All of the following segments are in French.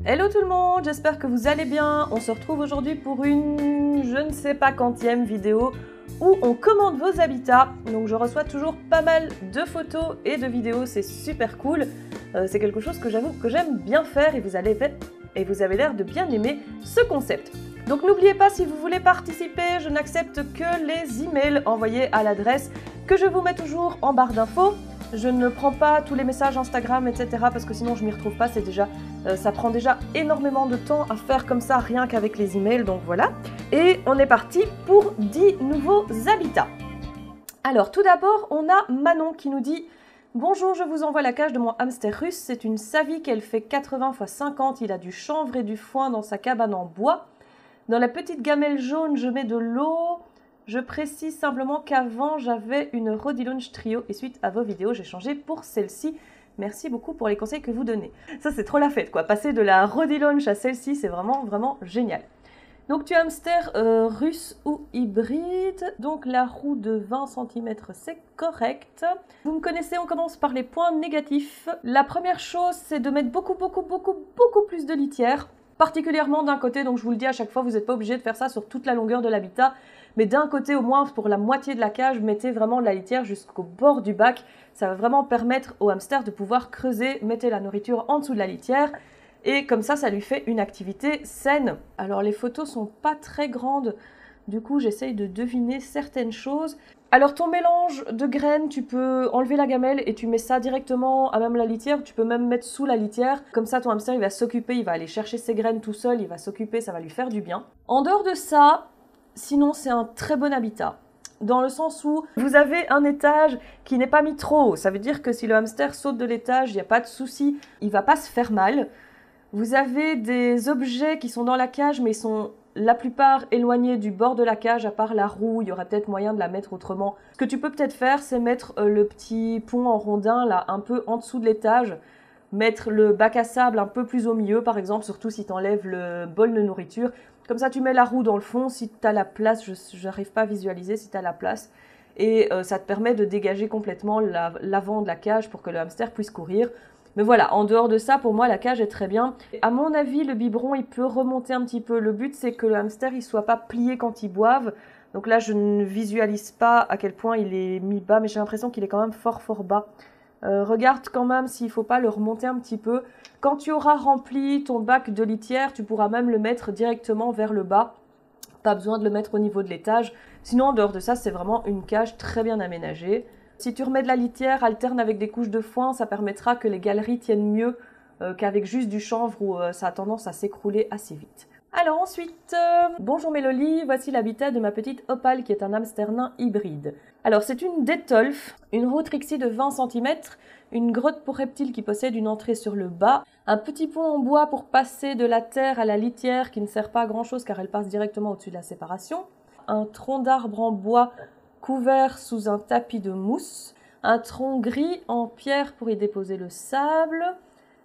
Hello tout le monde, j'espère que vous allez bien. On se retrouve aujourd'hui pour une je ne sais pas quantième vidéo où on commande vos habitats. Donc je reçois toujours pas mal de photos et de vidéos, c'est super cool. C'est quelque chose que j'avoue que j'aime bien faire et vous avez l'air de bien aimer ce concept. Donc n'oubliez pas, si vous voulez participer, je n'accepte que les emails envoyés à l'adresse que je vous mets toujours en barre d'infos. Je ne prends pas tous les messages Instagram, etc. parce que sinon je m'y retrouve pas, ça prend déjà énormément de temps à faire comme ça, rien qu'avec les emails, donc voilà. Et on est parti pour 10 nouveaux habitats. Alors tout d'abord, on a Manon qui nous dit « Bonjour, je vous envoie la cage de mon hamster russe, c'est une Savick, elle fait 80 x 50, il a du chanvre et du foin dans sa cabane en bois. Dans la petite gamelle jaune, je mets de l'eau. Je précise simplement qu'avant, j'avais une Rhodilunge Trio et suite à vos vidéos, j'ai changé pour celle-ci. Merci beaucoup pour les conseils que vous donnez. » Ça, c'est trop la fête, quoi. Passer de la Rhodilunge à celle-ci, c'est vraiment, vraiment génial. Donc, tu as hamster russe ou hybride. Donc, la roue de 20 cm, c'est correct. Vous me connaissez, on commence par les points négatifs. La première chose, c'est de mettre beaucoup plus de litière. Particulièrement d'un côté, donc je vous le dis à chaque fois, vous n'êtes pas obligé de faire ça sur toute la longueur de l'habitat. Mais d'un côté, au moins pour la moitié de la cage, mettez vraiment de la litière jusqu'au bord du bac. Ça va vraiment permettre au hamster de pouvoir creuser. Mettez la nourriture en dessous de la litière. Et comme ça lui fait une activité saine. Alors les photos sont pas très grandes. Du coup, j'essaye de deviner certaines choses. Alors ton mélange de graines, tu peux enlever la gamelle et tu mets ça directement à même la litière. Tu peux même mettre sous la litière. Comme ça, ton hamster, il va s'occuper, il va aller chercher ses graines tout seul, il va s'occuper, ça va lui faire du bien. En dehors de ça, sinon c'est un très bon habitat. Dans le sens où vous avez un étage qui n'est pas mis trop haut. Ça veut dire que si le hamster saute de l'étage, il n'y a pas de souci, il va pas se faire mal. Vous avez des objets qui sont dans la cage, mais ils sont la plupart éloignés du bord de la cage, à part la roue. Il y aurait peut-être moyen de la mettre autrement. Ce que tu peux peut-être faire, c'est mettre le petit pont en rondin, là, un peu en dessous de l'étage. Mettre le bac à sable un peu plus au milieu, par exemple, surtout si tu enlèves le bol de nourriture. Comme ça, tu mets la roue dans le fond. Si tu as la place, je n'arrive pas à visualiser si tu as la place. Et ça te permet de dégager complètement l'avant de la cage pour que le hamster puisse courir. Mais voilà, en dehors de ça, pour moi, la cage est très bien. À mon avis, le biberon, il peut remonter un petit peu. Le but, c'est que le hamster, il soit pas plié quand il boive. Donc là, je ne visualise pas à quel point il est mis bas, mais j'ai l'impression qu'il est quand même fort bas. Regarde quand même s'il ne faut pas le remonter un petit peu. Quand tu auras rempli ton bac de litière, tu pourras même le mettre directement vers le bas. Pas besoin de le mettre au niveau de l'étage. Sinon, en dehors de ça, c'est vraiment une cage très bien aménagée. Si tu remets de la litière, alterne avec des couches de foin, ça permettra que les galeries tiennent mieux qu'avec juste du chanvre où ça a tendance à s'écrouler assez vite. Alors ensuite, bonjour Méloli, voici l'habitat de ma petite Opale qui est un hamster nain hybride. Alors c'est une Detolf, une roue Trixie de 20 cm, une grotte pour reptiles qui possède une entrée sur le bas, un petit pont en bois pour passer de la terre à la litière qui ne sert pas à grand chose car elle passe directement au-dessus de la séparation, un tronc d'arbre en bois couvert sous un tapis de mousse, un tronc gris en pierre pour y déposer le sable,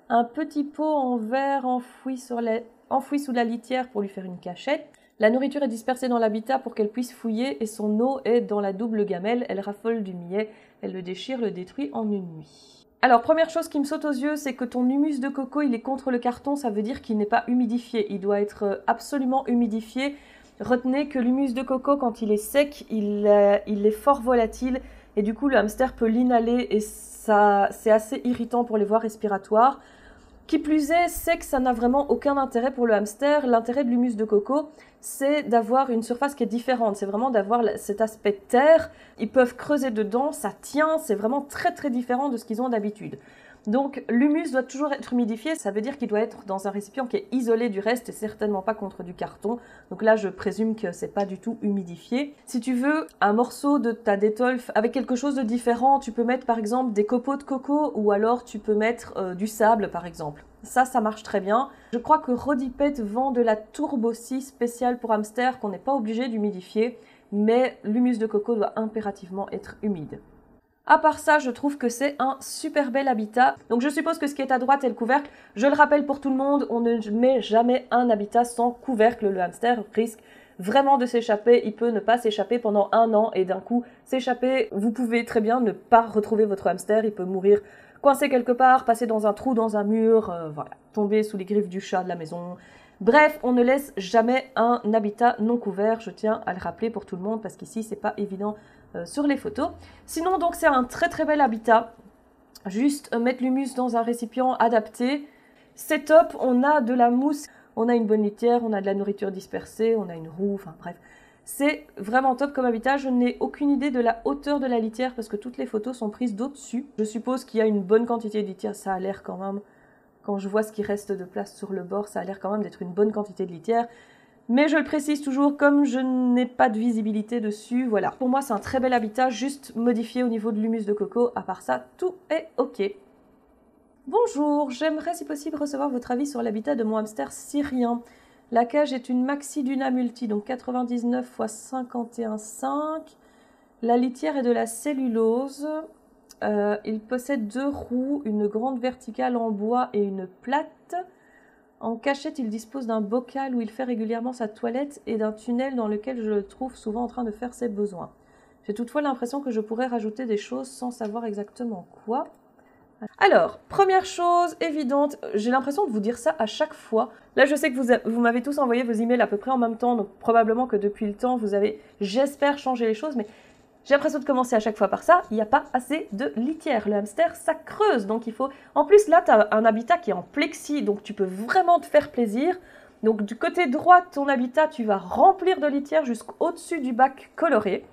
un petit pot en verre enfoui sous la litière pour lui faire une cachette. La nourriture est dispersée dans l'habitat pour qu'elle puisse fouiller et son eau est dans la double gamelle. Elle raffole du millet, elle le déchire, le détruit en une nuit. Alors première chose qui me saute aux yeux, c'est que ton humus de coco il est contre le carton, ça veut dire qu'il n'est pas humidifié. Il doit être absolument humidifié. Retenez que l'humus de coco, quand il est sec, il est fort volatile et du coup le hamster peut l'inhaler et ça c'est assez irritant pour les voies respiratoires. Qui plus est, c'est que ça n'a vraiment aucun intérêt pour le hamster. L'intérêt de l'humus de coco, c'est d'avoir une surface qui est différente. C'est vraiment d'avoir cet aspect terre. Ils peuvent creuser dedans, ça tient. C'est vraiment très différent de ce qu'ils ont d'habitude. Donc l'humus doit toujours être humidifié, ça veut dire qu'il doit être dans un récipient qui est isolé du reste et certainement pas contre du carton. Donc là je présume que c'est pas du tout humidifié. Si tu veux un morceau de ta Detolf avec quelque chose de différent, tu peux mettre par exemple des copeaux de coco ou alors tu peux mettre du sable par exemple. Ça marche très bien. Je crois que Rodipet vend de la tourbe aussi spéciale pour hamster qu'on n'est pas obligé d'humidifier, mais l'humus de coco doit impérativement être humide. À part ça, je trouve que c'est un super bel habitat. Donc je suppose que ce qui est à droite est le couvercle. Je le rappelle pour tout le monde, on ne met jamais un habitat sans couvercle. Le hamster risque vraiment de s'échapper, il peut ne pas s'échapper pendant 1 an et d'un coup s'échapper. Vous pouvez très bien ne pas retrouver votre hamster, il peut mourir coincé quelque part, passer dans un trou, dans un mur, voilà, tomber sous les griffes du chat de la maison. Bref, on ne laisse jamais un habitat non couvert, je tiens à le rappeler pour tout le monde parce qu'ici c'est pas évident sur les photos. Sinon donc c'est un très très bel habitat, juste mettre l'humus dans un récipient adapté, c'est top, on a de la mousse, on a une bonne litière, on a de la nourriture dispersée, on a une roue, enfin bref. C'est vraiment top comme habitat, je n'ai aucune idée de la hauteur de la litière parce que toutes les photos sont prises d'au-dessus. Je suppose qu'il y a une bonne quantité de litière, ça a l'air quand même... Quand je vois ce qui reste de place sur le bord, ça a l'air quand même d'être une bonne quantité de litière. Mais je le précise toujours, comme je n'ai pas de visibilité dessus, voilà. Pour moi, c'est un très bel habitat, juste modifié au niveau de l'humus de coco. À part ça, tout est ok. Bonjour, j'aimerais si possible recevoir votre avis sur l'habitat de mon hamster syrien. La cage est une Maxi Duna Multi, donc 99 x 51,5. La litière est de la cellulose. Il possède 2 roues, une grande verticale en bois et une plate. En cachette, il dispose d'un bocal où il fait régulièrement sa toilette et d'un tunnel dans lequel je le trouve souvent en train de faire ses besoins. J'ai toutefois l'impression que je pourrais rajouter des choses sans savoir exactement quoi. Alors, première chose évidente, j'ai l'impression de vous dire ça à chaque fois. Là, je sais que vous m'avez tous envoyé vos emails à peu près en même temps, donc probablement que depuis le temps, vous avez, j'espère, changé les choses, mais j'ai l'impression de commencer à chaque fois par ça, il n'y a pas assez de litière. Le hamster, ça creuse, donc il faut... En plus, là, tu as un habitat qui est en plexi, donc tu peux vraiment te faire plaisir. Donc du côté droit de ton habitat, tu vas remplir de litière jusqu'au-dessus du bac coloré.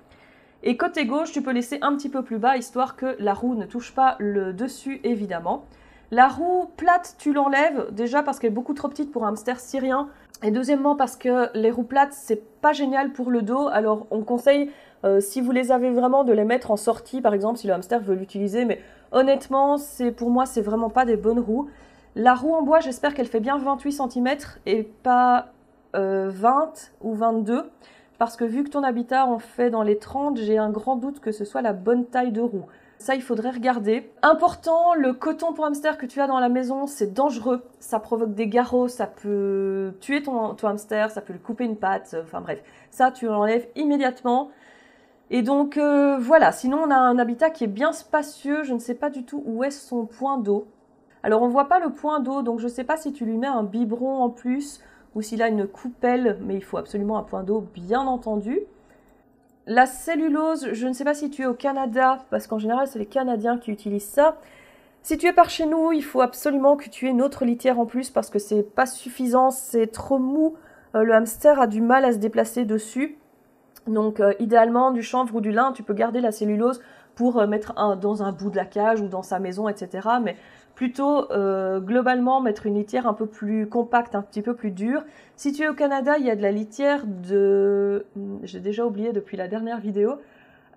Et côté gauche, tu peux laisser un petit peu plus bas, histoire que la roue ne touche pas le dessus, évidemment. La roue plate, tu l'enlèves, déjà parce qu'elle est beaucoup trop petite pour un hamster syrien. Et deuxièmement, parce que les roues plates, c'est pas génial pour le dos. Alors, on conseille, si vous les avez vraiment, de les mettre en sortie, par exemple, si le hamster veut l'utiliser. Mais honnêtement, pour moi, c'est vraiment pas des bonnes roues. La roue en bois, j'espère qu'elle fait bien 28 cm et pas 20 ou 22. Parce que vu que ton habitat en fait dans les 30, j'ai un grand doute que ce soit la bonne taille de roue. Ça, il faudrait regarder. Important, le coton pour hamster que tu as dans la maison, c'est dangereux. Ça provoque des garrots, ça peut tuer ton hamster, ça peut lui couper une patte, enfin bref. Ça, tu l'enlèves immédiatement. Et donc, voilà. Sinon, on a un habitat qui est bien spacieux. Je ne sais pas du tout où est son point d'eau. Alors, on ne voit pas le point d'eau, donc je ne sais pas si tu lui mets un biberon en plus ou s'il a une coupelle, mais il faut absolument un point d'eau, bien entendu. La cellulose, je ne sais pas si tu es au Canada, parce qu'en général, c'est les Canadiens qui utilisent ça. Si tu es par chez nous, il faut absolument que tu aies une autre litière en plus, parce que c'est pas suffisant, c'est trop mou. Le hamster a du mal à se déplacer dessus. Donc, idéalement, du chanvre ou du lin, tu peux garder la cellulose pour mettre dans un bout de la cage ou dans sa maison, etc. Mais plutôt, globalement, mettre une litière un peu plus compacte, un petit peu plus dure. Si tu es au Canada, il y a de la litière de... J'ai déjà oublié depuis la dernière vidéo.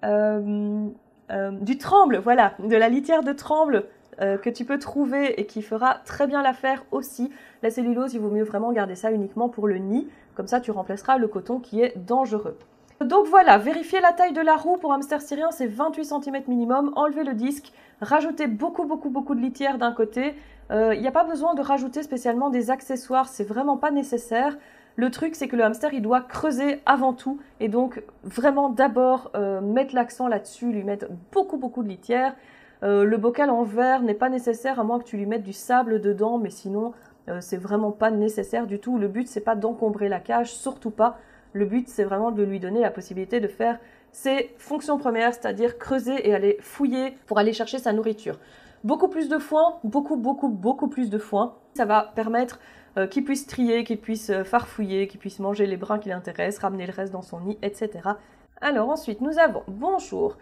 Du tremble, voilà, de la litière de tremble que tu peux trouver et qui fera très bien l'affaire aussi. La cellulose, il vaut mieux vraiment garder ça uniquement pour le nid. Comme ça, tu remplaceras le coton qui est dangereux. Donc voilà, vérifiez la taille de la roue pour hamster syrien, c'est 28 cm minimum. Enlevez le disque, rajoutez beaucoup de litière d'un côté. Il n'y a pas besoin de rajouter spécialement des accessoires, c'est vraiment pas nécessaire. Le truc, c'est que le hamster, il doit creuser avant tout. Et donc, vraiment d'abord mettre l'accent là-dessus, lui mettre beaucoup de litière. Le bocal en verre n'est pas nécessaire, à moins que tu lui mettes du sable dedans. Mais sinon, c'est vraiment pas nécessaire du tout. Le but, c'est pas d'encombrer la cage, surtout pas. Le but, c'est vraiment de lui donner la possibilité de faire ses fonctions premières, c'est-à-dire creuser et aller fouiller pour aller chercher sa nourriture. Beaucoup plus de foin, beaucoup plus de foin. Ça va permettre qu'il puisse trier, qu'il puisse farfouiller, qu'il puisse manger les brins qui l'intéressent, ramener le reste dans son nid, etc. Alors ensuite, nous avons « Bonjour,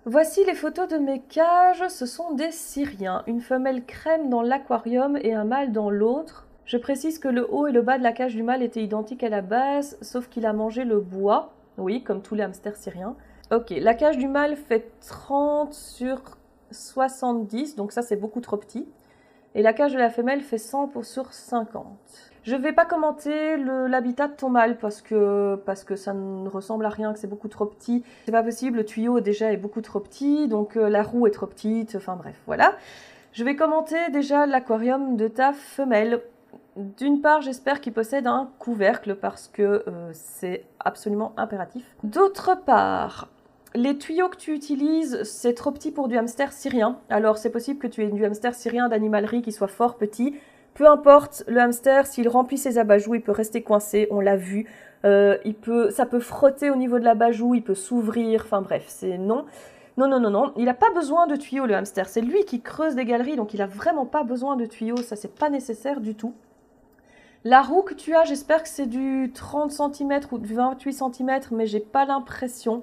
voici les photos de mes cages, ce sont des Syriens. Une femelle crème dans l'aquarium et un mâle dans l'autre. Je précise que le haut et le bas de la cage du mâle étaient identiques à la base, sauf qu'il a mangé le bois. Oui, comme tous les hamsters syriens. Ok, la cage du mâle fait 30 sur 70, donc ça c'est beaucoup trop petit. Et la cage de la femelle fait 100 sur 50. Je ne vais pas commenter l'habitat de ton mâle parce que ça ne ressemble à rien, que c'est beaucoup trop petit. C'est pas possible, le tuyau déjà est beaucoup trop petit, donc la roue est trop petite, enfin bref, voilà. Je vais commenter déjà l'aquarium de ta femelle. D'une part, j'espère qu'il possède un couvercle parce que c'est absolument impératif. D'autre part, les tuyaux que tu utilises, c'est trop petit pour du hamster syrien. Alors c'est possible que tu aies du hamster syrien d'animalerie qui soit fort petit. Peu importe, le hamster, s'il remplit ses abajoues, il peut rester coincé, on l'a vu. Ça peut frotter au niveau de l'abajoue, il peut s'ouvrir, enfin bref, c'est non. Non. Il n'a pas besoin de tuyaux, le hamster. C'est lui qui creuse des galeries, donc il n'a vraiment pas besoin de tuyaux. Ça, c'est pas nécessaire du tout. La roue que tu as, j'espère que c'est du 30 cm ou du 28 cm, mais j'ai pas l'impression.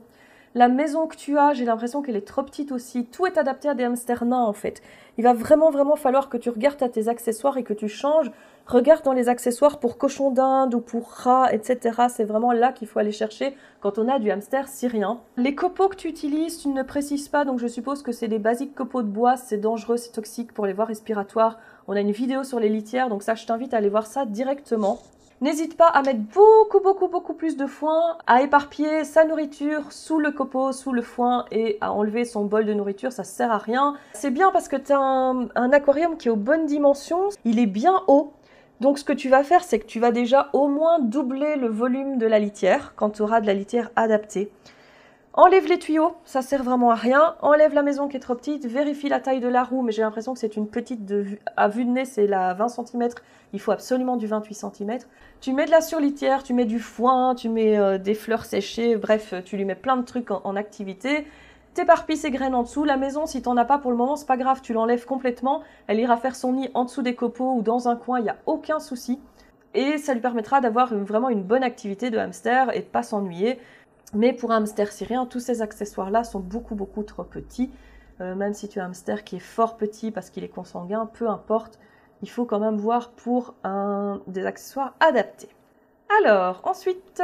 La maison que tu as, j'ai l'impression qu'elle est trop petite aussi. Tout est adapté à des hamsters nains, en fait. Il va vraiment falloir que tu regardes à tes accessoires et que tu changes. Regarde dans les accessoires pour cochon d'Inde ou pour rat, etc. C'est vraiment là qu'il faut aller chercher quand on a du hamster syrien. Les copeaux que tu utilises, tu ne précises pas, donc je suppose que c'est des basiques copeaux de bois. C'est dangereux, c'est toxique pour les voies respiratoires. On a une vidéo sur les litières, donc ça, je t'invite à aller voir ça directement. N'hésite pas à mettre beaucoup plus de foin, à éparpiller sa nourriture sous le copeau, sous le foin et à enlever son bol de nourriture, ça sert à rien. C'est bien parce que tu as un aquarium qui est aux bonnes dimensions, il est bien haut. Donc ce que tu vas faire, c'est que tu vas déjà au moins doubler le volume de la litière quand tu auras de la litière adaptée. Enlève les tuyaux, ça sert vraiment à rien. Enlève la maison qui est trop petite, vérifie la taille de la roue, mais j'ai l'impression que c'est une petite à vue de nez, c'est la 20 cm. Il faut absolument du 28 cm. Tu mets de la surlitière, tu mets du foin, tu mets des fleurs séchées, bref, tu lui mets plein de trucs en activité. T'éparpilles ses graines en dessous. La maison, si t'en as pas pour le moment, c'est pas grave, tu l'enlèves complètement. Elle ira faire son nid en dessous des copeaux ou dans un coin, il n'y a aucun souci. Et ça lui permettra d'avoir vraiment une bonne activité de hamster et de pas s'ennuyer. Mais pour un hamster syrien, tous ces accessoires-là sont beaucoup trop petits. Même si tu as un hamster qui est fort petit parce qu'il est consanguin, peu importe, il faut quand même voir pour des accessoires adaptés. Alors, ensuite,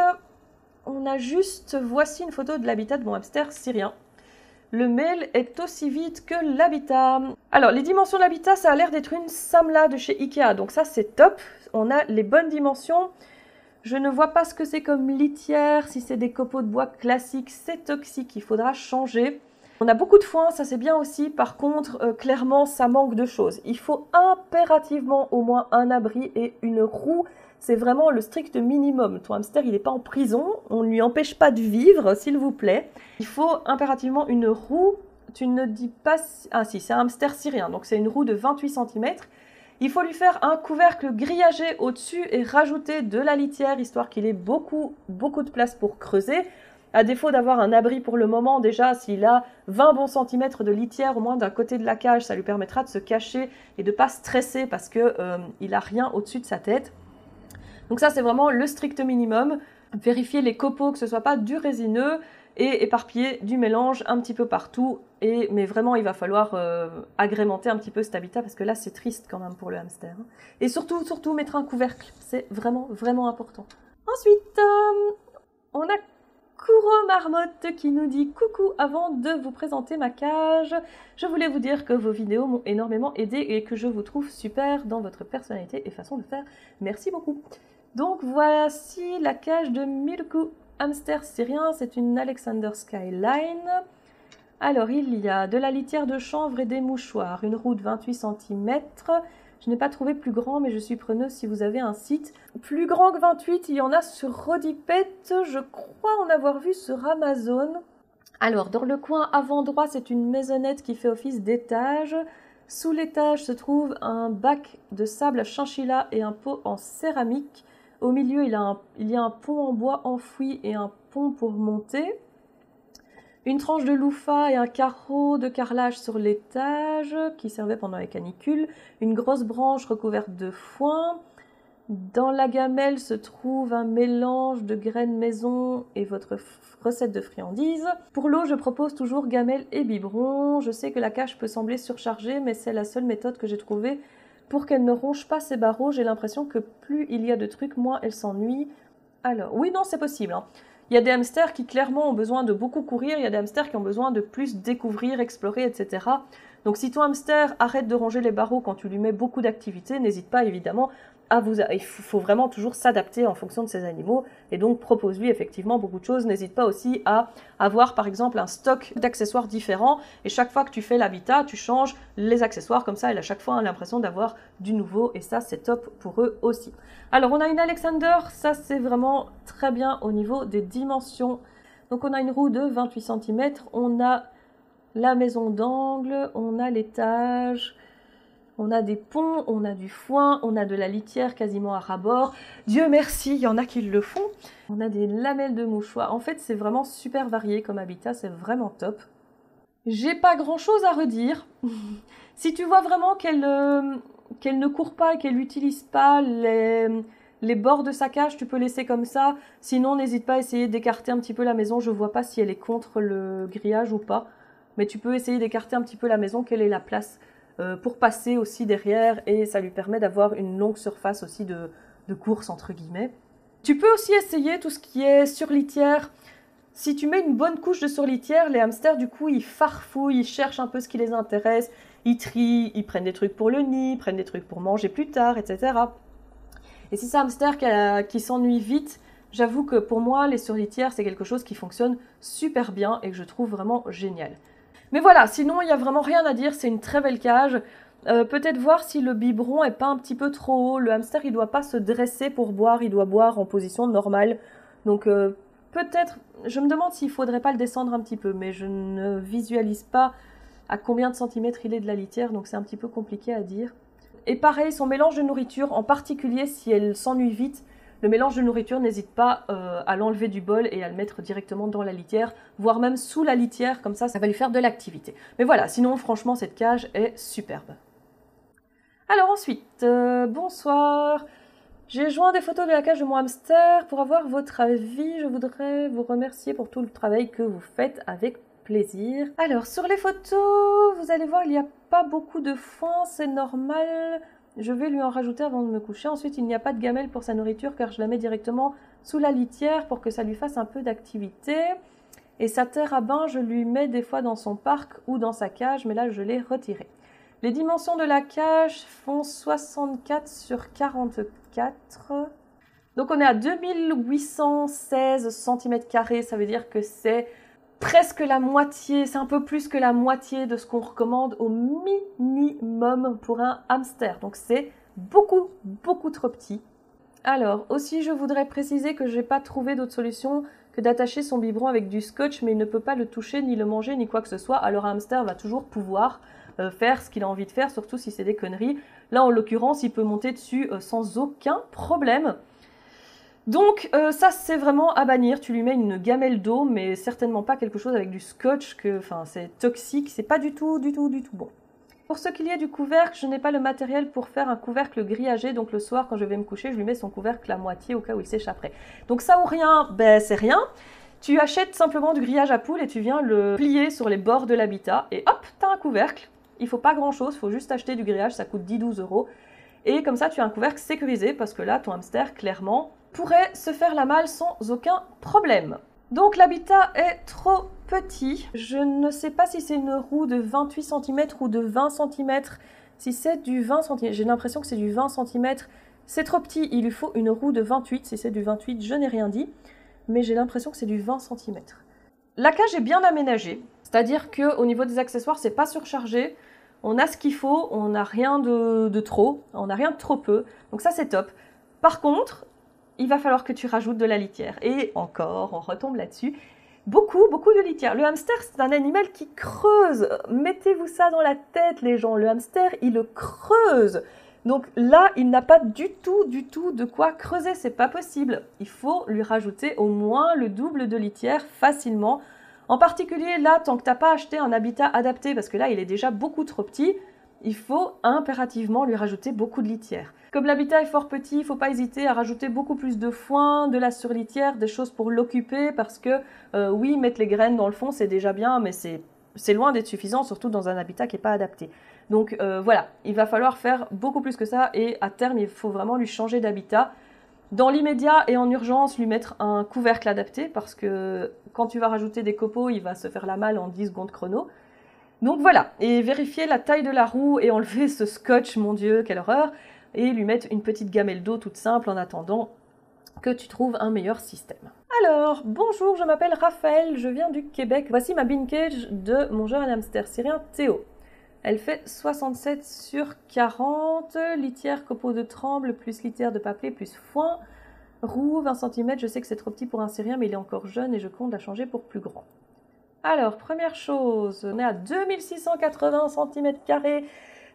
voici une photo de l'habitat de mon hamster syrien. Le mâle est aussi vide que l'habitat. Alors, les dimensions de l'habitat, ça a l'air d'être une Samla de chez Ikea. Donc ça, c'est top. On a les bonnes dimensions. Je ne vois pas ce que c'est comme litière. Si c'est des copeaux de bois classiques, c'est toxique. Il faudra changer. On a beaucoup de foin, ça c'est bien aussi. Par contre, clairement, ça manque de choses. Il faut impérativement au moins un abri et une roue. C'est vraiment le strict minimum. Ton hamster, il n'est pas en prison. On ne lui empêche pas de vivre, s'il vous plaît. Il faut impérativement une roue. Tu ne dis pas... Ah si, c'est un hamster syrien. Donc c'est une roue de 28 cm. Il faut lui faire un couvercle grillagé au-dessus et rajouter de la litière, histoire qu'il ait beaucoup de place pour creuser. À défaut d'avoir un abri pour le moment, déjà, s'il a 20 bons centimètres de litière, au moins d'un côté de la cage, ça lui permettra de se cacher et de ne pas stresser parce qu'il n'a rien au-dessus de sa tête. Donc ça, c'est vraiment le strict minimum. Vérifier les copeaux, que ce ne soit pas du résineux, et éparpiller du mélange un petit peu partout. Mais vraiment, il va falloir agrémenter un petit peu cet habitat parce que là, c'est triste quand même pour le hamster. Et surtout, mettre un couvercle. C'est vraiment important. Ensuite, on a Kouro Marmotte qui nous dit « Coucou, avant de vous présenter ma cage, je voulais vous dire que vos vidéos m'ont énormément aidé et que je vous trouve super dans votre personnalité et façon de faire. Merci beaucoup. » Donc voici la cage de Milkou hamster syrien, c'est une Alexander Skyline. Alors il y a de la litière de chanvre et des mouchoirs, une roue de 28 cm. Je n'ai pas trouvé plus grand, mais je suis preneuse si vous avez un site. Plus grand que 28, il y en a sur Rodipet, je crois en avoir vu sur Amazon. Alors, dans le coin avant droit, c'est une maisonnette qui fait office d'étage. Sous l'étage se trouve un bac de sable à chinchilla et un pot en céramique. Au milieu, il y a un pont en bois enfoui et un pont pour monter. Une tranche de louffa et un carreau de carrelage sur l'étage qui servait pendant les canicules. Une grosse branche recouverte de foin. Dans la gamelle se trouve un mélange de graines maison et votre recette de friandises. Pour l'eau, je propose toujours gamelle et biberon. Je sais que la cage peut sembler surchargée, mais c'est la seule méthode que j'ai trouvée pour qu'elle ne ronge pas ses barreaux. J'ai l'impression que plus il y a de trucs, moins elle s'ennuie. Alors, oui, non, c'est possible, hein. Il y a des hamsters qui clairement ont besoin de beaucoup courir, il y a des hamsters qui ont besoin de plus découvrir, explorer, etc. Donc si ton hamster arrête de ronger les barreaux quand tu lui mets beaucoup d'activité, n'hésite pas évidemment à vous... Il faut vraiment toujours s'adapter en fonction de ces animaux et donc propose-lui effectivement beaucoup de choses. N'hésite pas aussi à avoir par exemple un stock d'accessoires différents et chaque fois que tu fais l'habitat, tu changes les accessoires comme ça, elle a chaque fois l'impression d'avoir du nouveau et ça c'est top pour eux aussi. Alors on a une Alexander, ça c'est vraiment très bien au niveau des dimensions. Donc on a une roue de 28 cm, on a la maison d'angle, on a l'étage, on a des ponts, on a du foin, on a de la litière quasiment à ras-bord. Dieu merci, il y en a qui le font. On a des lamelles de mouchoirs. En fait, c'est vraiment super varié comme habitat, c'est vraiment top. J'ai pas grand-chose à redire. Si tu vois vraiment qu'elle ne court pas et qu'elle n'utilise pas les bords de sa cage, tu peux laisser comme ça. Sinon, n'hésite pas à essayer d'écarter un petit peu la maison. Je vois pas si elle est contre le grillage ou pas. Mais tu peux essayer d'écarter un petit peu la maison, quelle est la place pour passer aussi derrière et ça lui permet d'avoir une longue surface aussi de course entre guillemets. Tu peux aussi essayer tout ce qui est surlitière. Si tu mets une bonne couche de surlitière, les hamsters du coup ils farfouillent, ils cherchent un peu ce qui les intéresse, ils trient, ils prennent des trucs pour le nid, ils prennent des trucs pour manger plus tard, etc. Et si c'est un hamster qui s'ennuie vite, j'avoue que pour moi les surlitières c'est quelque chose qui fonctionne super bien et que je trouve vraiment génial. Mais voilà, sinon il n'y a vraiment rien à dire, c'est une très belle cage. Peut-être voir si le biberon est pas un petit peu trop haut. Le hamster il doit pas se dresser pour boire, il doit boire en position normale. Donc peut-être, je me demande s'il faudrait pas le descendre un petit peu, mais je ne visualise pas à combien de centimètres il est de la litière, donc c'est un petit peu compliqué à dire. Et pareil, son mélange de nourriture, en particulier si elle s'ennuie vite, le mélange de nourriture, n'hésite pas à l'enlever du bol et à le mettre directement dans la litière, voire même sous la litière, comme ça va lui faire de l'activité. Mais voilà, sinon franchement cette cage est superbe. Alors ensuite, bonsoir, j'ai joint des photos de la cage de mon hamster pour avoir votre avis. Je voudrais vous remercier pour tout le travail que vous faites avec plaisir. Alors sur les photos, vous allez voir, il n'y a pas beaucoup de foin, c'est normal. Je vais lui en rajouter avant de me coucher. Ensuite, il n'y a pas de gamelle pour sa nourriture car je la mets directement sous la litière pour que ça lui fasse un peu d'activité. Et sa terre à bain, je lui mets des fois dans son parc ou dans sa cage, mais là, je l'ai retirée. Les dimensions de la cage font 64 sur 44. Donc, on est à 2816 cm². Ça veut dire que c'est presque la moitié, c'est un peu plus que la moitié de ce qu'on recommande au minimum pour un hamster. Donc c'est beaucoup, beaucoup trop petit. Alors aussi je voudrais préciser que je n'ai pas trouvé d'autre solution que d'attacher son biberon avec du scotch, mais il ne peut pas le toucher, ni le manger, ni quoi que ce soit. Alors un hamster va toujours pouvoir faire ce qu'il a envie de faire, surtout si c'est des conneries. Là en l'occurrence, il peut monter dessus sans aucun problème. Donc ça c'est vraiment à bannir, tu lui mets une gamelle d'eau mais certainement pas quelque chose avec du scotch, c'est toxique, c'est pas du tout bon. Pour ce qu'il y est du couvercle, je n'ai pas le matériel pour faire un couvercle grillagé, donc le soir quand je vais me coucher, je lui mets son couvercle à moitié au cas où il s'échapperait. Donc ça ou rien, ben c'est rien, tu achètes simplement du grillage à poules et tu viens le plier sur les bords de l'habitat et hop, t'as un couvercle. Il faut pas grand chose, il faut juste acheter du grillage, ça coûte 10-12 €. Et comme ça tu as un couvercle sécurisé parce que là ton hamster clairement pourrait se faire la malle sans aucun problème. Donc l'habitat est trop petit. Je ne sais pas si c'est une roue de 28 cm ou de 20 cm. Si c'est du 20 cm, j'ai l'impression que c'est du 20 cm. C'est trop petit, il lui faut une roue de 28. Si c'est du 28, je n'ai rien dit. Mais j'ai l'impression que c'est du 20 cm. La cage est bien aménagée. C'est-à-dire qu'au niveau des accessoires, c'est pas surchargé. On a ce qu'il faut, on n'a rien de trop, on n'a rien de trop peu. Donc ça c'est top. Par contre, il va falloir que tu rajoutes de la litière. Et encore, on retombe là-dessus, beaucoup de litière. Le hamster, c'est un animal qui creuse. Mettez-vous ça dans la tête, les gens. Le hamster, il le creuse. Donc là, il n'a pas du tout de quoi creuser. C'est pas possible. Il faut lui rajouter au moins le double de litière facilement. En particulier, là, tant que tu n'as pas acheté un habitat adapté, parce que là, il est déjà beaucoup trop petit, il faut impérativement lui rajouter beaucoup de litière. Comme l'habitat est fort petit, il ne faut pas hésiter à rajouter beaucoup plus de foin, de la surlitière, des choses pour l'occuper, parce que oui, mettre les graines dans le fond, c'est déjà bien, mais c'est loin d'être suffisant, surtout dans un habitat qui n'est pas adapté. Donc voilà, il va falloir faire beaucoup plus que ça, et à terme, il faut vraiment lui changer d'habitat. Dans l'immédiat et en urgence, lui mettre un couvercle adapté, parce que quand tu vas rajouter des copeaux, il va se faire la malle en 10 secondes chrono. Donc voilà, et vérifier la taille de la roue et enlever ce scotch, mon Dieu, quelle horreur, et lui mettre une petite gamelle d'eau toute simple en attendant que tu trouves un meilleur système. Alors, bonjour, je m'appelle Raphaël, je viens du Québec. Voici ma bin cage de mon jeune hamster syrien Théo. Elle fait 67 sur 40, litière copeaux de tremble, plus litière de papier, plus foin, roue 20 cm, je sais que c'est trop petit pour un syrien, mais il est encore jeune et je compte la changer pour plus grand. Alors, première chose, on est à 2680 cm²,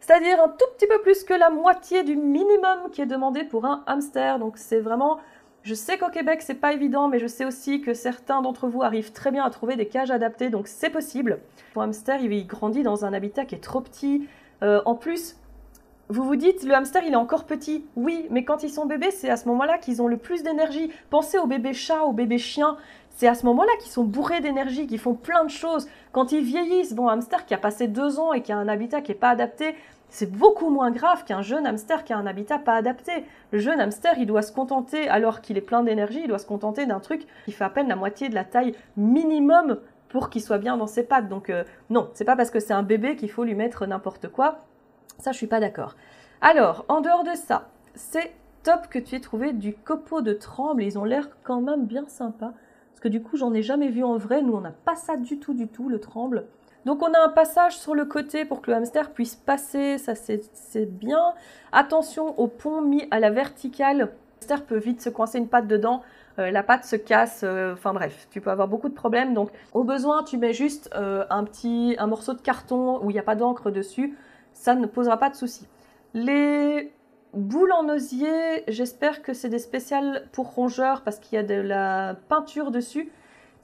c'est-à-dire un tout petit peu plus que la moitié du minimum qui est demandé pour un hamster. Donc c'est vraiment... Je sais qu'au Québec, c'est pas évident, mais je sais aussi que certains d'entre vous arrivent très bien à trouver des cages adaptées, donc c'est possible. Pour un hamster, il grandit dans un habitat qui est trop petit. En plus, vous vous dites, le hamster, il est encore petit. Oui, mais quand ils sont bébés, c'est à ce moment-là qu'ils ont le plus d'énergie. Pensez aux bébés chats, aux bébés chiens. C'est à ce moment-là qu'ils sont bourrés d'énergie, qu'ils font plein de choses. Quand ils vieillissent, bon, un hamster qui a passé 2 ans et qui a un habitat qui n'est pas adapté, c'est beaucoup moins grave qu'un jeune hamster qui a un habitat pas adapté. Le jeune hamster, il doit se contenter, alors qu'il est plein d'énergie, il doit se contenter d'un truc qui fait à peine la moitié de la taille minimum pour qu'il soit bien dans ses pattes. Donc non, c'est pas parce que c'est un bébé qu'il faut lui mettre n'importe quoi. Ça, je suis pas d'accord. Alors, en dehors de ça, c'est top que tu aies trouvé du copeau de tremble. Ils ont l'air quand même bien sympas. Parce que du coup, j'en ai jamais vu en vrai. Nous, on n'a pas ça du tout, le tremble. Donc on a un passage sur le côté pour que le hamster puisse passer, ça c'est bien. Attention au pont mis à la verticale, le hamster peut vite se coincer une patte dedans, la patte se casse, enfin bref, tu peux avoir beaucoup de problèmes. Donc au besoin, tu mets juste un morceau de carton où il n'y a pas d'encre dessus, ça ne posera pas de souci. Les boules en osier, j'espère que c'est des spéciales pour rongeurs parce qu'il y a de la peinture dessus.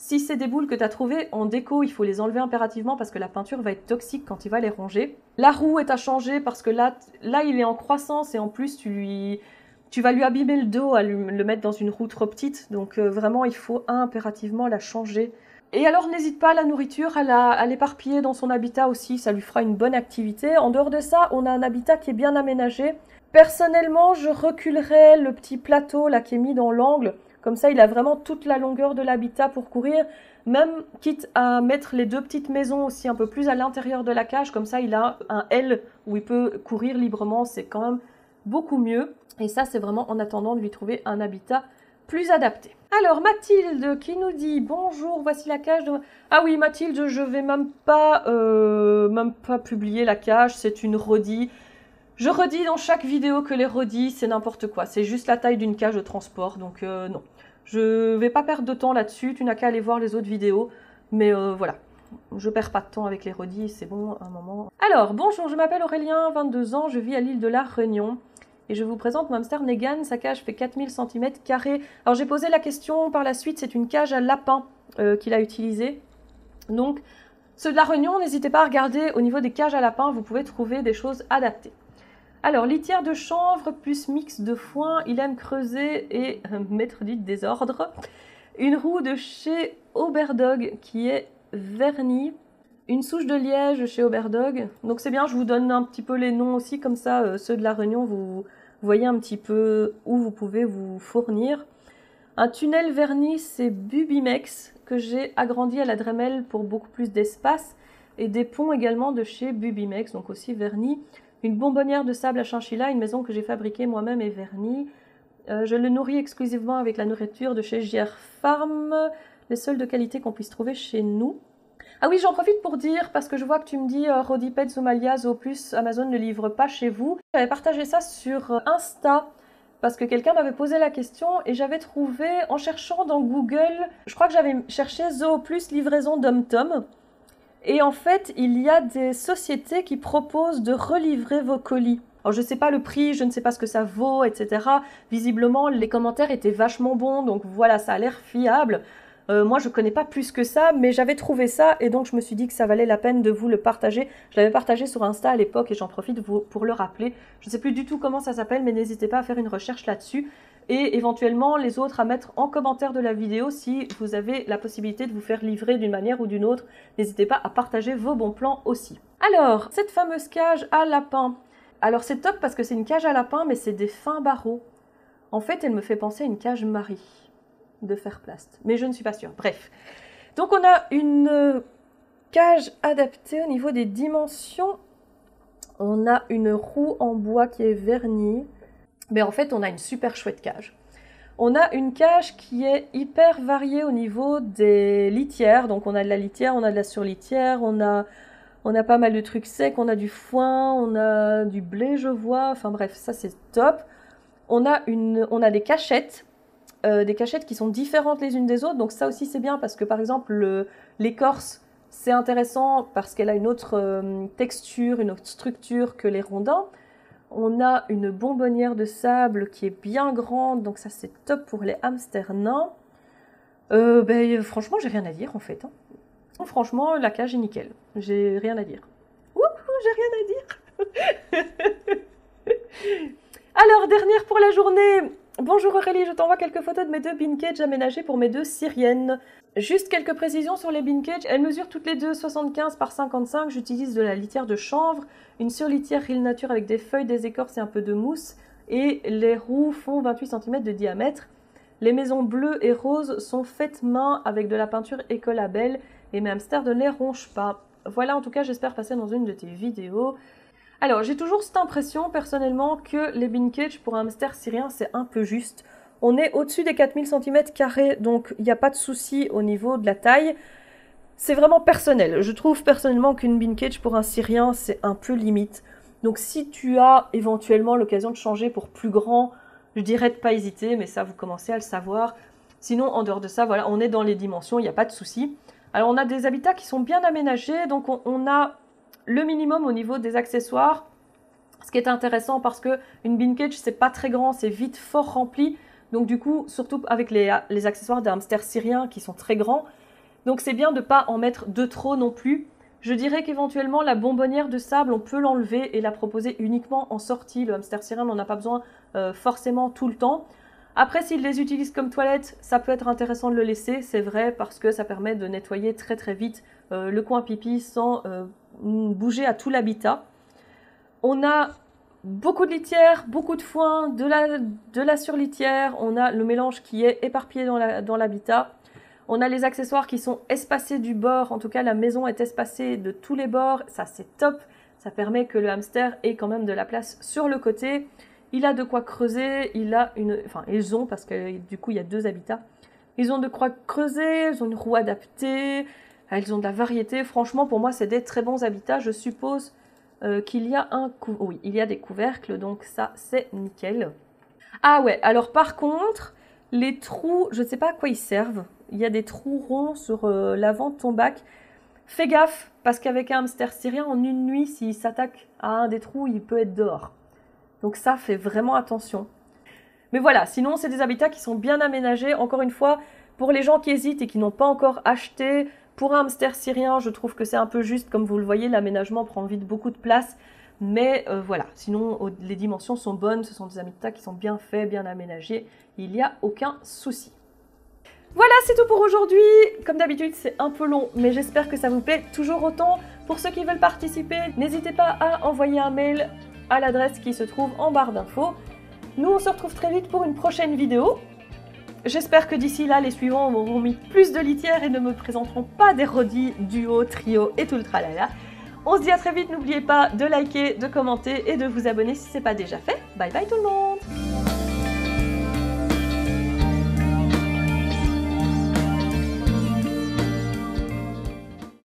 Si c'est des boules que tu as trouvées en déco, il faut les enlever impérativement parce que la peinture va être toxique quand il va les ronger. La roue est à changer parce que là il est en croissance et en plus tu vas lui abîmer le dos à le mettre dans une roue trop petite. Donc vraiment, il faut impérativement la changer. Et alors, n'hésite pas, la nourriture, à l'éparpiller dans son habitat aussi. Ça lui fera une bonne activité. En dehors de ça, on a un habitat qui est bien aménagé. Personnellement, je reculerais le petit plateau là qui est mis dans l'angle. Comme ça, il a vraiment toute la longueur de l'habitat pour courir, même quitte à mettre les 2 petites maisons aussi un peu plus à l'intérieur de la cage. Comme ça, il a un L où il peut courir librement. C'est quand même beaucoup mieux. Et ça, c'est vraiment en attendant de lui trouver un habitat plus adapté. Alors, Mathilde qui nous dit « Bonjour, voici la cage de... » Ah oui, Mathilde, je vais même pas publier la cage. C'est une redie. Je redis dans chaque vidéo que les redis, c'est n'importe quoi. C'est juste la taille d'une cage de transport, donc non. Je vais pas perdre de temps là-dessus, tu n'as qu'à aller voir les autres vidéos. Mais voilà, je perds pas de temps avec les redis, c'est bon, un moment. Alors, bonjour, je m'appelle Aurélien, 22 ans, je vis à l'île de la Réunion. Et je vous présente mon hamster Negan, sa cage fait 4000 cm². Alors j'ai posé la question par la suite, c'est une cage à lapin qu'il a utilisée. Donc, ceux de la Réunion, n'hésitez pas à regarder au niveau des cages à lapin, vous pouvez trouver des choses adaptées. Alors, litière de chanvre plus mix de foin, il aime creuser et mettre du désordre. Une roue de chez Oberdog qui est vernie. Une souche de liège chez Oberdog. Donc c'est bien, je vous donne un petit peu les noms aussi, comme ça, ceux de la Réunion, vous voyez un petit peu où vous pouvez vous fournir. Un tunnel verni, c'est Bubimex, que j'ai agrandi à la Dremel pour beaucoup plus d'espace. Et des ponts également de chez Bubimex, donc aussi vernis. Une bonbonnière de sable à chinchilla, une maison que j'ai fabriquée moi-même et vernie. Je le nourris exclusivement avec la nourriture de chez JR Farm, les seules de qualité qu'on puisse trouver chez nous. Ah oui, j'en profite pour dire, parce que je vois que tu me dis Rodipet, Somalia, Zooplus, Amazon ne livre pas chez vous. J'avais partagé ça sur Insta, parce que quelqu'un m'avait posé la question, et j'avais trouvé, en cherchant dans Google, je crois que j'avais cherché Zooplus livraison DomTom. Et en fait, il y a des sociétés qui proposent de relivrer vos colis. Alors je ne sais pas le prix, je ne sais pas ce que ça vaut, etc. Visiblement, les commentaires étaient vachement bons, donc voilà, ça a l'air fiable. Moi, je ne connais pas plus que ça, mais j'avais trouvé ça, et donc je me suis dit que ça valait la peine de vous le partager. Je l'avais partagé sur Insta à l'époque, et j'en profite pour le rappeler. Je ne sais plus du tout comment ça s'appelle, mais n'hésitez pas à faire une recherche là-dessus. Et éventuellement les autres à mettre en commentaire de la vidéo si vous avez la possibilité de vous faire livrer d'une manière ou d'une autre. N'hésitez pas à partager vos bons plans aussi. Alors, cette fameuse cage à lapin. Alors c'est top parce que c'est une cage à lapin, mais c'est des fins barreaux. En fait, elle me fait penser à une cage Marie de Fairplast, mais je ne suis pas sûre. Bref. Donc on a une cage adaptée au niveau des dimensions. On a une roue en bois qui est vernie. Mais en fait, on a une super chouette cage. On a une cage qui est hyper variée au niveau des litières. Donc on a de la litière, on a de la surlitière, on a pas mal de trucs secs, on a du foin, on a du blé, je vois. Enfin bref, ça c'est top. On a des cachettes qui sont différentes les unes des autres. Donc ça aussi c'est bien parce que par exemple l'écorce, c'est intéressant parce qu'elle a une autre texture, une autre structure que les rondins. On a une bonbonnière de sable qui est bien grande, donc ça c'est top pour les hamsters nains. Franchement, j'ai rien à dire en fait. Hein. Franchement, la cage est nickel. J'ai rien à dire. Ouh, j'ai rien à dire. Alors, dernière pour la journée. Bonjour Aurélie, je t'envoie quelques photos de mes 2 bean cages aménagées pour mes 2 syriennes. Juste quelques précisions sur les bean cages. Elles mesurent toutes les deux 75 par 55. J'utilise de la litière de chanvre, une surlitière Real Nature avec des feuilles, des écorces et un peu de mousse. Et les roues font 28 cm de diamètre. Les maisons bleues et roses sont faites main avec de la peinture Ecolabel et mes hamsters ne les rongent pas. Voilà, en tout cas, j'espère passer dans une de tes vidéos. Alors, j'ai toujours cette impression, personnellement, que les bean cages pour un hamster syrien, c'est un peu juste. On est au-dessus des 4000 cm², donc il n'y a pas de souci au niveau de la taille. C'est vraiment personnel. Je trouve personnellement qu'une bean cage pour un syrien, c'est un peu limite. Donc si tu as éventuellement l'occasion de changer pour plus grand, je dirais de pas hésiter, mais ça, vous commencez à le savoir. Sinon, en dehors de ça, voilà, on est dans les dimensions, il n'y a pas de souci. Alors, on a des habitats qui sont bien aménagés, donc on a le minimum au niveau des accessoires. Ce qui est intéressant parce que une bean cage, c'est pas très grand, c'est vite fort rempli. Donc du coup, surtout avec les accessoires des hamsters syriens qui sont très grands. Donc c'est bien de ne pas en mettre de trop non plus. Je dirais qu'éventuellement, la bonbonnière de sable, on peut l'enlever et la proposer uniquement en sortie. Le hamster syrien n'en a pas besoin forcément tout le temps. Après, s'il les utilise comme toilette, ça peut être intéressant de le laisser, c'est vrai, parce que ça permet de nettoyer très très vite le coin pipi sans bouger à tout l'habitat. On a beaucoup de litière, beaucoup de foin, de la surlitière, on a le mélange qui est éparpillé dans l'habitat. On a les accessoires qui sont espacés du bord, en tout cas la maison est espacée de tous les bords, ça c'est top, ça permet que le hamster ait quand même de la place sur le côté. Il a de quoi creuser, ils ont, parce que du coup il y a 2 habitats, ils ont de quoi creuser, ils ont une roue adaptée, ils ont de la variété. Franchement pour moi c'est des très bons habitats. Je suppose qu'il y a oui, il y a des couvercles, donc ça c'est nickel. Ah ouais, alors par contre, les trous, je ne sais pas à quoi ils servent. Il y a des trous ronds sur l'avant de ton bac. Fais gaffe, parce qu'avec un hamster syrien, en une nuit, s'il s'attaque à un des trous, il peut être dehors. Donc ça, fais vraiment attention. Mais voilà, sinon, c'est des habitats qui sont bien aménagés. Encore une fois, pour les gens qui hésitent et qui n'ont pas encore acheté, pour un hamster syrien, je trouve que c'est un peu juste. Comme vous le voyez, l'aménagement prend vite beaucoup de place. Mais voilà, sinon, les dimensions sont bonnes. Ce sont des habitats qui sont bien faits, bien aménagés. Il n'y a aucun souci. Voilà, c'est tout pour aujourd'hui. Comme d'habitude, c'est un peu long, mais j'espère que ça vous plaît toujours autant. Pour ceux qui veulent participer, n'hésitez pas à envoyer un mail à l'adresse qui se trouve en barre d'infos. Nous, on se retrouve très vite pour une prochaine vidéo. J'espère que d'ici là, les suivants auront mis plus de litière et ne me présenteront pas des rodis, duo, trio et tout le tralala. On se dit à très vite, n'oubliez pas de liker, de commenter et de vous abonner si ce n'est pas déjà fait. Bye bye tout le monde!